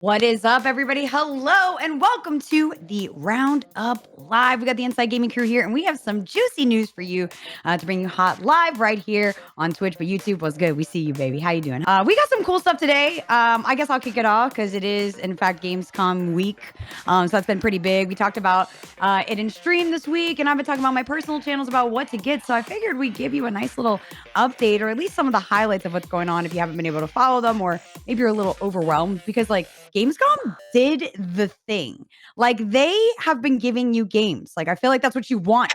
What is up, everybody? Hello, and welcome to the Roundup Live. We got the Inside Gaming crew here, and we have some juicy news for you to bring you hot live right here on Twitch. But YouTube was good. We see you, baby. How you doing? We got some cool stuff today. I guess I'll kick it off because it is, in fact, Gamescom week. So that's been pretty big. We talked about it in stream this week, and I've been talking about my personal channels about what to get. So I figured we'd give you a nice little update, or at least some of the highlights of what's going on if you haven't been able to follow them, or maybe you're a little overwhelmed because, like, Gamescom did the thing. Like, they have been giving you games. Like, I feel like that's what you want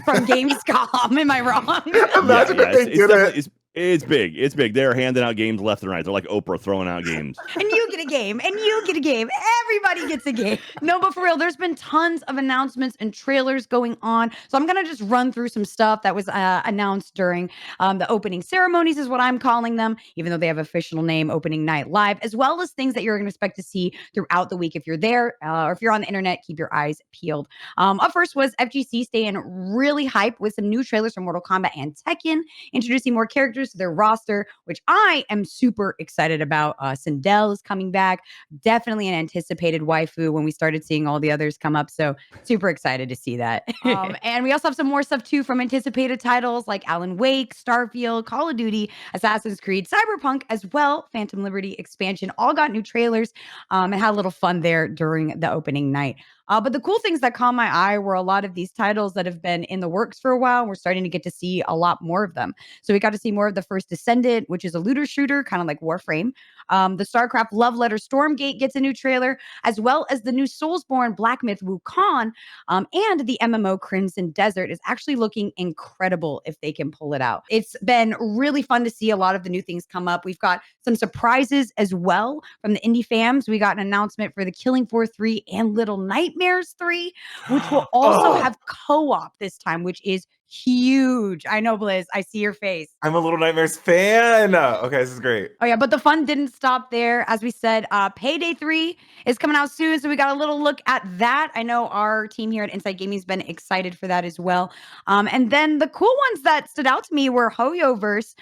from Gamescom. Am I wrong? Imagine if they did it. It's big. It's big. They're handing out games left and right. They're like Oprah throwing out games. And you get a game, and you get a game. Everybody gets a game. No, but for real, there's been tons of announcements and trailers going on. So I'm going to just run through some stuff that was announced during the opening ceremonies, is what I'm calling them, even though they have official name, Opening Night Live, as well as things that you're going to expect to see throughout the week if you're there, or if you're on the internet, keep your eyes peeled. Up first was FGC staying really hype with some new trailers from Mortal Kombat and Tekken, introducing more characters to their roster, which I am super excited about. Sindel is coming back. Definitely an anticipated waifu when we started seeing all the others come up. So super excited to see that. And we also have some more stuff too from anticipated titles like Alan Wake, Starfield, Call of Duty, Assassin's Creed, Cyberpunk, as well. Phantom Liberty expansion all got new trailers and had a little fun there during the opening night. But the cool things that caught my eye were a lot of these titles that have been in the works for a while. And we're starting to get to see a lot more of them. So we got to see more of the first Descendant, which is a looter shooter, kind of like Warframe. The StarCraft Love Letter Stormgate gets a new trailer, as well as the new Soulsborne Black Myth Wukong, and the MMO Crimson Desert is actually looking incredible if they can pull it out. It's been really fun to see a lot of the new things come up. We've got some surprises as well from the indie fams. We got an announcement for the Killing Floor 3 and Little Nightmares 3, which will also have co-op this time, which is huge. I know, Blizz. I see your face. I'm a Little Nightmares fan. Okay, this is great. Oh, yeah, but the fun didn't stop there. As we said, Payday 3 is coming out soon, so we got a little look at that. I know our team here at Inside Gaming has been excited for that as well. And then the cool ones that stood out to me were Hoyoverse.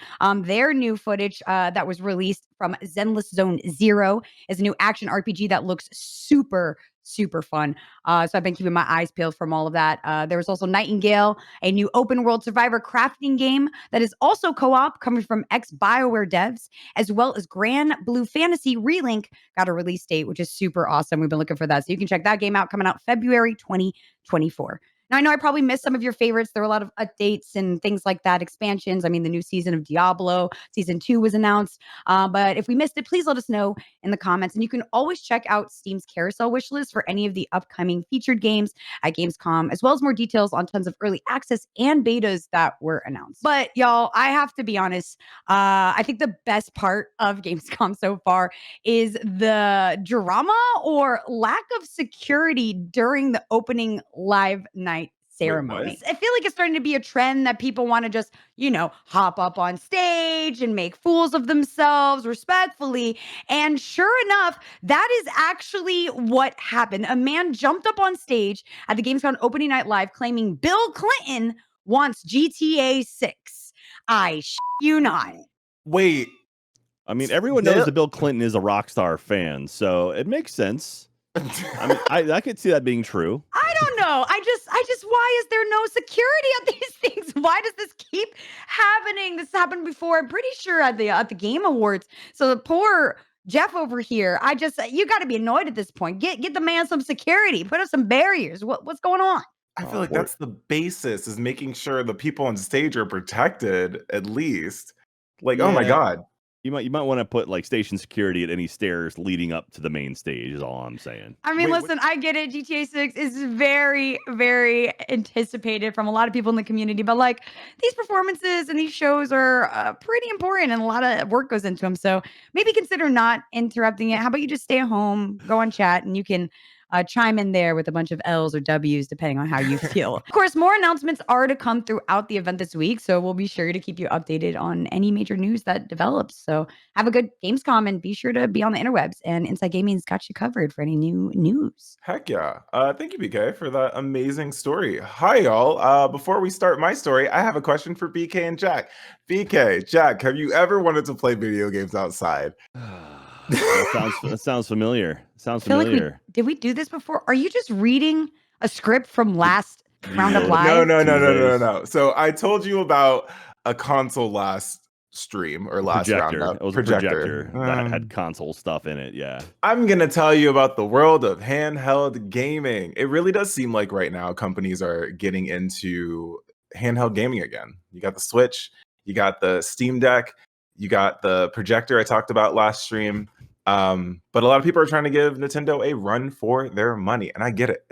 Their new footage that was released from Zenless Zone Zero is a new action RPG that looks super fun. So I've been keeping my eyes peeled from all of that. There was also Nightingale, a new open world survivor crafting game that is also co-op, coming from ex-BioWare devs, as well as Grand Blue Fantasy Relink got a release date, which is super awesome. We've been looking for that. So you can check that game out, coming out February 2024. Now, I know I probably missed some of your favorites. There were a lot of updates and things like that, expansions. I mean, the new season of Diablo, season 2 was announced. But if we missed it, please let us know in the comments. And you can always check out Steam's carousel wish list for any of the upcoming featured games at Gamescom, as well as more details on tons of early access and betas that were announced. But y'all, I have to be honest, I think the best part of Gamescom so far is the drama or lack of security during the opening live night ceremony. I feel like it's starting to be a trend that people want to just, hop up on stage and make fools of themselves respectfully. And sure enough, that is actually what happened. A man jumped up on stage at the Gamescom opening night live claiming Bill Clinton wants GTA 6. I you not. Wait. I mean, everyone knows that Bill Clinton is a Rockstar fan, so it makes sense. I mean, I could see that being true. I don't know. I just, why is there no security at these things? Why does this keep happening? This happened before. I'm pretty sure at the Game Awards. So the poor Jeff over here, you got to be annoyed at this point. Get the man some security. Put up some barriers. What's going on? I feel like that's the basis, is making sure the people on stage are protected at least. Like, oh my God. You might want to put like station security at any stairs leading up to the main stage is all I'm saying. I mean, listen, I get it. GTA 6 is very, very anticipated from a lot of people in the community, but like these performances and these shows are pretty important and a lot of work goes into them. So maybe consider not interrupting it. How about you just stay at home, go on chat, and you can chime in there with a bunch of L's or W's, depending on how you feel. Of course, more announcements are to come throughout the event this week, so we'll be sure to keep you updated on any major news that develops. So have a good Gamescom and be sure to be on the interwebs, and Inside Gaming's got you covered for any new news. Heck yeah. Thank you, BK, for that amazing story. Hi, y'all. Before we start my story, I have a question for BK and Jack. BK, Jack, have you ever wanted to play video games outside? That sounds familiar. Sounds I feel familiar. like did we do this before? Are you just reading a script from last Roundup Usual Live? Tuesdays. So I told you about a console last stream or last Projector. Roundup. It was a projector that had console stuff in it. Yeah. I'm going to tell you about the world of handheld gaming. It really does seem like right now companies are getting into handheld gaming again. You got the Switch, you got the Steam Deck, you got the projector I talked about last stream. But a lot of people are trying to give Nintendo a run for their money, and I get it.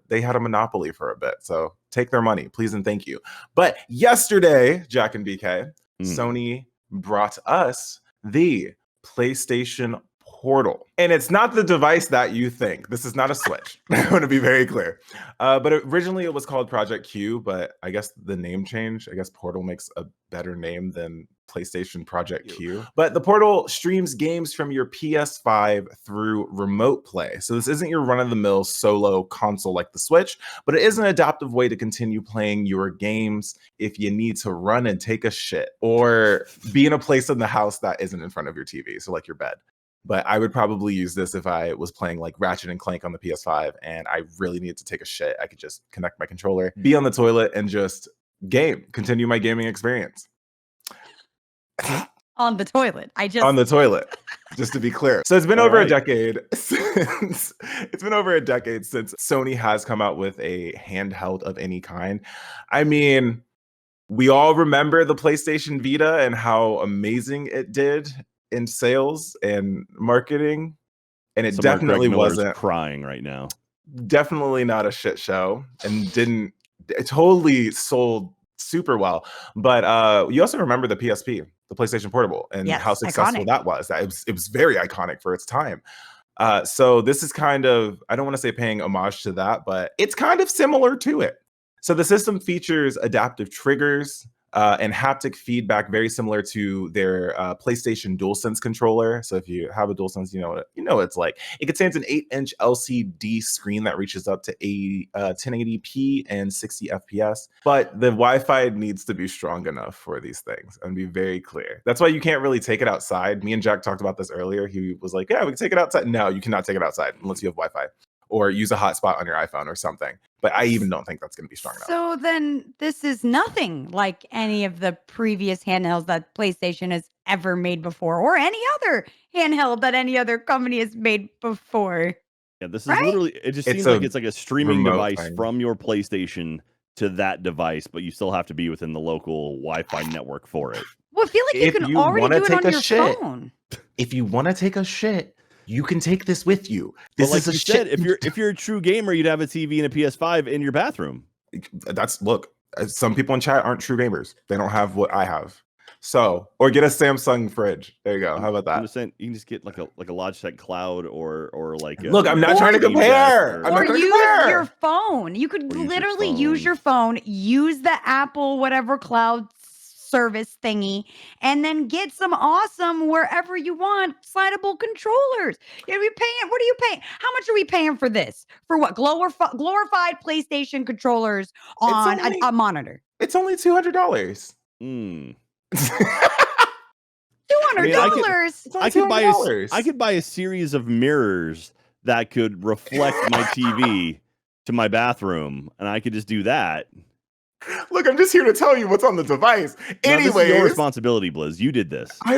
They had a monopoly for a bit, so take their money, please and thank you. But yesterday, Jack and BK, Sony brought us the PlayStation Portal, and it's not the device that you think. This is not a Switch. I want to be very clear. But originally it was called Project Q, but I guess the name change. I guess Portal makes a better name than PlayStation Project Q. But the Portal streams games from your PS5 through remote play. So this isn't your run-of-the-mill solo console like the Switch, but it is an adaptive way to continue playing your games if you need to run and take a shit or be in a place in the house that isn't in front of your TV, so like your bed. But I would probably use this if I was playing like Ratchet and Clank on the PS5 and I really needed to take a shit. I could just connect my controller, be on the toilet, and just continue my gaming experience. On the toilet. On the toilet, just to be clear. So it's been over a decade since Sony has come out with a handheld of any kind. I mean, we all remember the PlayStation Vita and how amazing it did in sales and marketing, and it definitely wasn't crying right now. Definitely not a shit show, and it totally sold super well. But you also remember the PSP, the PlayStation Portable, and how successful that was. It was very iconic for its time. So this is kind of, I don't want to say paying homage to that, but it's kind of similar to it. So the system features adaptive triggers and haptic feedback, very similar to their PlayStation DualSense controller. So if you have a DualSense, you know what it's like. It contains an 8-inch LCD screen that reaches up to 1080p and 60 FPS. But the Wi-Fi needs to be strong enough for these things, and be very clear. That's why you can't really take it outside. Me and Jack talked about this earlier. He was like, yeah, we can take it outside. No, you cannot take it outside unless you have Wi-Fi, or use a hotspot on your iPhone or something. But I even don't think that's going to be strong enough. So then this is nothing like any of the previous handhelds that PlayStation has ever made before, or any other handheld that any other company has made before. Yeah, this is literally, it just seems like it's like a streaming device from your PlayStation to that device, but you still have to be within the local Wi-Fi network for it. Well, I feel like you can already do it on your phone. If you want to take a shit, you can take this with you. This is like you said, if you're a true gamer, you'd have a TV and a PS5 in your bathroom. Look, some people in chat aren't true gamers. They don't have what I have. So, or get a Samsung fridge. There you go. How about that? I'm just saying, you can just get like a Logitech Cloud or like. Look, I'm not trying to compare. Or use your phone. You could literally use your phone, use the Apple whatever cloud service thingy, and then get some awesome wherever you want slidable controllers. What are you paying? How much are we paying for this? For what? Glorified PlayStation controllers on a monitor. It's only $200. $200. I could buy a series of mirrors that could reflect my TV to my bathroom, and I could just do that. Look, I'm just here to tell you what's on the device. Anyways, this is your responsibility, Blizz. You did this. I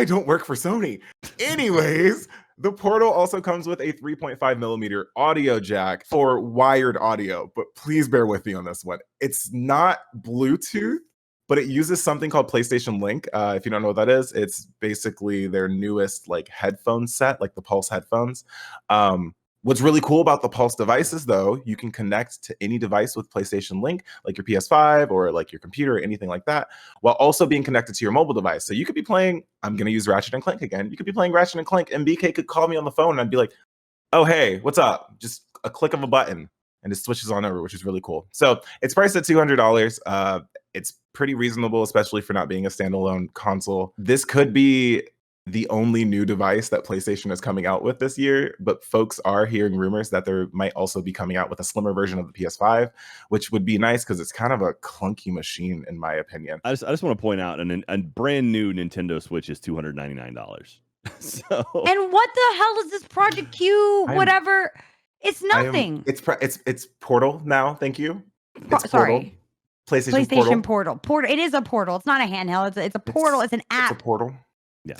don't work for Sony. Anyways, the Portal also comes with a 3.5 millimeter audio jack for wired audio, but please bear with me on this one. It's not Bluetooth, but it uses something called PlayStation Link. If you don't know what that is, it's basically their newest like headphone set, like the Pulse headphones. What's really cool about the Pulse devices, though, you can connect to any device with PlayStation Link, like your PS5 or like your computer or anything like that, while also being connected to your mobile device. So you could be playing, I'm going to use Ratchet and Clank again. You could be playing Ratchet and Clank, and BK could call me on the phone and I'd be like, oh, hey, what's up? Just a click of a button and it switches on over, which is really cool. So it's priced at $200. It's pretty reasonable, especially for not being a standalone console. This could be the only new device that PlayStation is coming out with this year, but folks are hearing rumors that there might also be coming out with a slimmer version of the PS5, which would be nice because it's kind of a clunky machine, in my opinion. I just want to point out, a brand new Nintendo Switch is $299. So, And what the hell is this Project Q? Whatever. It's nothing. It's Portal now. Thank you. It's Portal. Sorry. PlayStation Portal. It is a portal. It's not a handheld. It's a portal. It's an app. It's a portal. Yeah.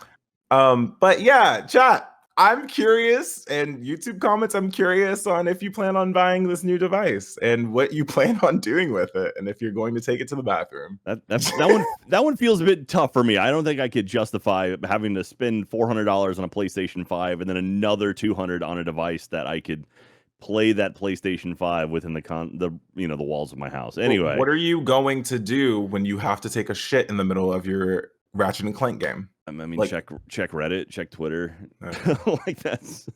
But yeah, chat. I'm curious, and YouTube comments, I'm curious on if you plan on buying this new device and what you plan on doing with it, and if you're going to take it to the bathroom. That one feels a bit tough for me. I don't think I could justify having to spend $400 on a PlayStation 5 and then another $200 on a device that I could play that PlayStation 5 within the walls of my house. Anyway, what are you going to do when you have to take a shit in the middle of your Ratchet and Clank game? I mean, like, check Reddit, check Twitter. Like, that's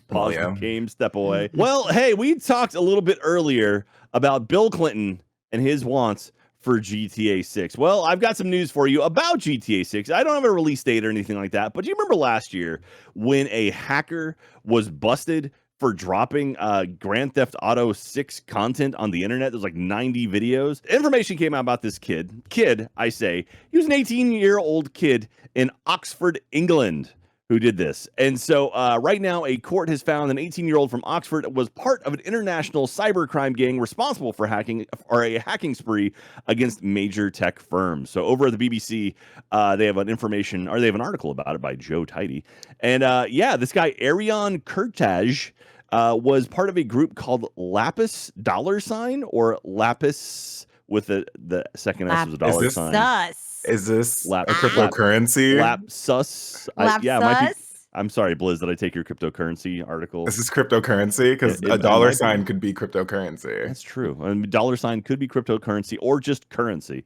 pause the game, step away. Well, hey, we talked a little bit earlier about Bill Clinton and his wants for GTA 6. Well, I've got some news for you about GTA 6. I don't have a release date or anything like that, but do you remember last year when a hacker was busted for dropping Grand Theft Auto 6 content on the internet? There's like 90 videos. Information came out about this kid. I say. He was an 18-year-old kid in Oxford, England, who did this. And so right now, a court has found an 18-year-old from Oxford was part of an international cybercrime gang responsible for a hacking spree against major tech firms. So over at the BBC, they have an article about it by Joe Tidy. And this guy, Arion Kurtaj, was part of a group called Lapis $, or Lapis with the second S was a dollar sign. Is this a cryptocurrency? Lapsus. Yeah, it might be. I'm sorry, Blizz, did I take your cryptocurrency article? This is cryptocurrency because a dollar sign could be cryptocurrency. That's true. I mean, dollar sign could be cryptocurrency or just currency.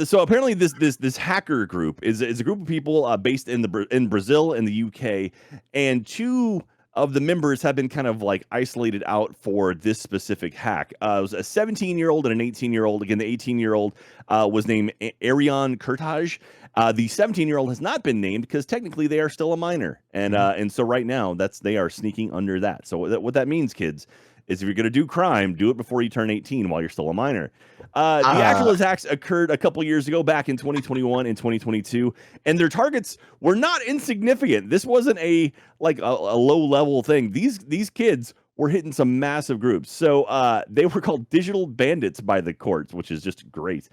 So apparently this hacker group is a group of people based in Brazil and the UK, and two of the members have been kind of like isolated out for this specific hack. It was a 17-year-old and an 18-year-old. Again, the 18-year-old was named Arion Kurtaj. The 17-year-old has not been named because technically they are still a minor. And so right now they are sneaking under that. So what that means, kids, is if you're going to do crime, do it before you turn 18 while you're still a minor. The actual attacks occurred a couple years ago, back in 2021 and 2022, and their targets were not insignificant. This wasn't a low-level thing. These kids were hitting some massive groups. So they were called digital bandits by the courts, which is just great.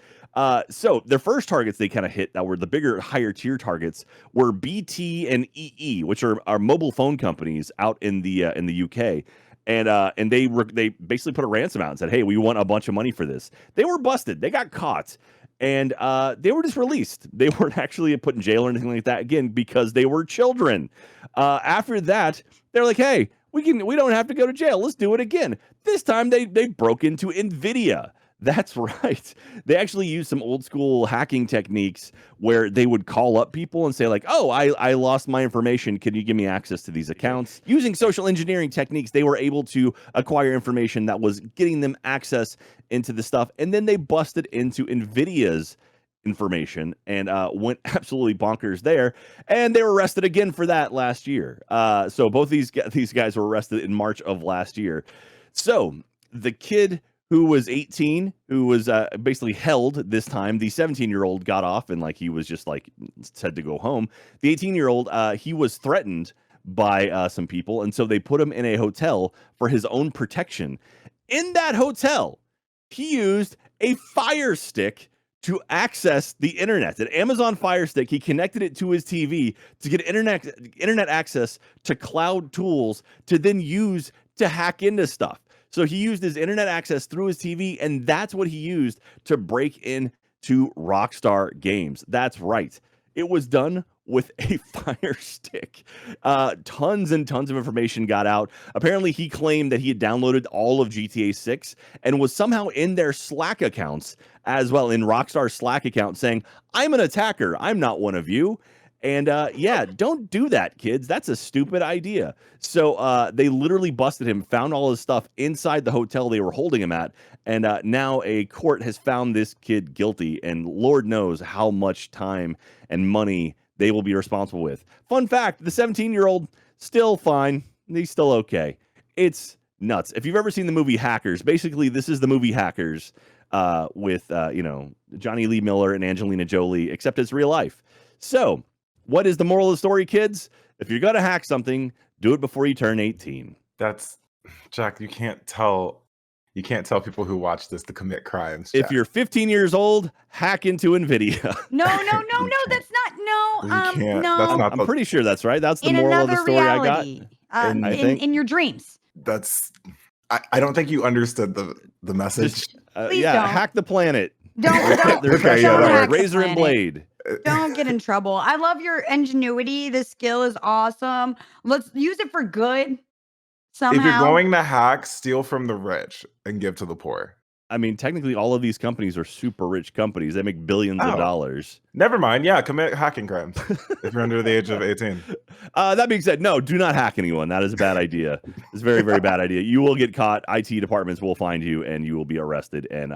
So their first targets they kind of hit that were the bigger, higher tier targets were BT and EE, which are mobile phone companies out in the UK. And they basically put a ransom out and said, hey, we want a bunch of money for this. They were busted. They got caught. And they were just released. They weren't actually put in jail or anything like that, again, because they were children. After that, they're like, hey, we don't have to go to jail. Let's do it again. This time they broke into NVIDIA. That's right. They actually used some old school hacking techniques where they would call up people and say like, oh, I lost my information. Can you give me access to these accounts? Using social engineering techniques, they were able to acquire information that was getting them access into the stuff. And then they busted into NVIDIA's information and went absolutely bonkers there. And they were arrested again for that last year. So both these guys were arrested in March of last year. So the kid who was 18, who was basically held this time, the 17-year-old got off and he was just said to go home. The 18-year-old, he was threatened by some people, and so they put him in a hotel for his own protection. In that hotel, he used a Fire Stick to access the internet. An Amazon Fire Stick, he connected it to his TV to get internet access to cloud tools to then use to hack into stuff. So he used his internet access through his TV, and that's what he used to break into Rockstar Games. That's right. It was done with a Fire Stick. Tons and tons of information got out. Apparently, he claimed that he had downloaded all of GTA 6 and was somehow in their Slack accounts as well, in Rockstar's Slack account, saying, I'm an attacker. I'm not one of you. And don't do that, kids. That's a stupid idea. So they literally busted him, found all his stuff inside the hotel they were holding him at. And now a court has found this kid guilty. And Lord knows how much time and money they will be responsible with. Fun fact, the 17-year-old, still fine. He's still okay. It's nuts. If you've ever seen the movie Hackers, basically this is the movie Hackers with Johnny Lee Miller and Angelina Jolie, except it's real life. So What is the moral of the story, kids? If you're going to hack something, do it before you turn 18. That's Jack. You can't tell people who watch this to commit crimes. If Jack. you're 15 years old, hack into NVIDIA. No, that's not. No, You can't. no. That's not I'm pretty sure that's right. That's the in moral of the another story reality, I think. in your dreams. That's. I don't think you understood the message. Just, Please don't. hack the planet. Don't There's Okay, yeah, that works. razor and blade. Don't get in trouble. I love your ingenuity. This skill is awesome. Let's use it for good somehow. If you're going to hack, steal from the rich and give to the poor. I mean, technically, all of these companies are super rich companies. They make billions of dollars. Never mind. Yeah, commit hacking crimes if you're under the age of 18. That being said, no, do not hack anyone. That is a bad idea. It's a very, very bad idea. You will get caught. IT departments will find you, and you will be arrested and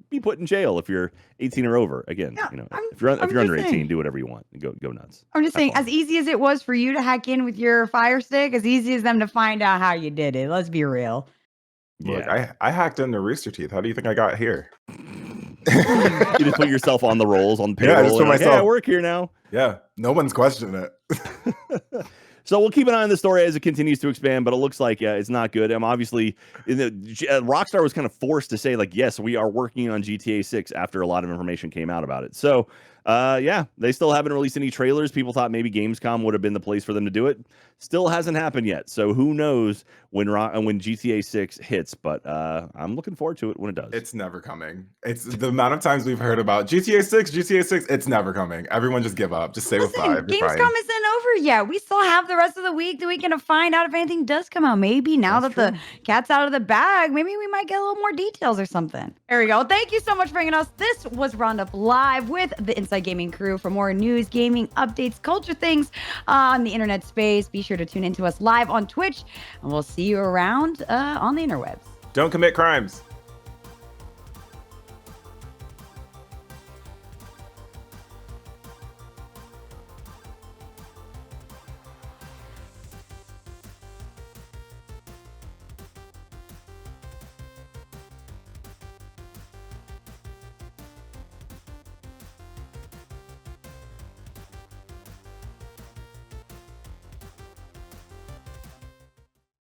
be put in jail if you're 18 or over. Again, Yeah, if you're under 18, saying. do whatever you want. Go nuts. I'm just saying, as easy as it was for you to hack in with your Fire Stick, as easy as them to find out how you did it. Let's be real. Look, I hacked into Rooster Teeth. How do you think I got here? You just put yourself on the rolls, on the payroll. Yeah, I just put and myself. Hey, I work here now. Yeah, no one's questioning it. So we'll keep an eye on the story as it continues to expand, but it looks like it's not good. Obviously, Rockstar was kind of forced to say, like, yes, we are working on GTA 6 after a lot of information came out about it. So, they still haven't released any trailers. People thought maybe Gamescom would have been the place for them to do it. Still hasn't happened yet. So who knows when GTA 6 hits, but I'm looking forward to it when it does. It's never coming. It's the amount of times we've heard about GTA 6, it's never coming. Everyone just give up. Just stay with 5. Gamescom isn't over yet. We still have the rest of the weekend to find out if anything does come out. Maybe now that the cat's out of the bag, maybe we might get a little more details or something. There we go. Thank you so much for bringing us. This was Roundup Live with the Inside Gaming crew. For more news, gaming updates, culture things on the internet space, be sure to tune into us live on Twitch, and we'll see you around on the interwebs. Don't commit crimes.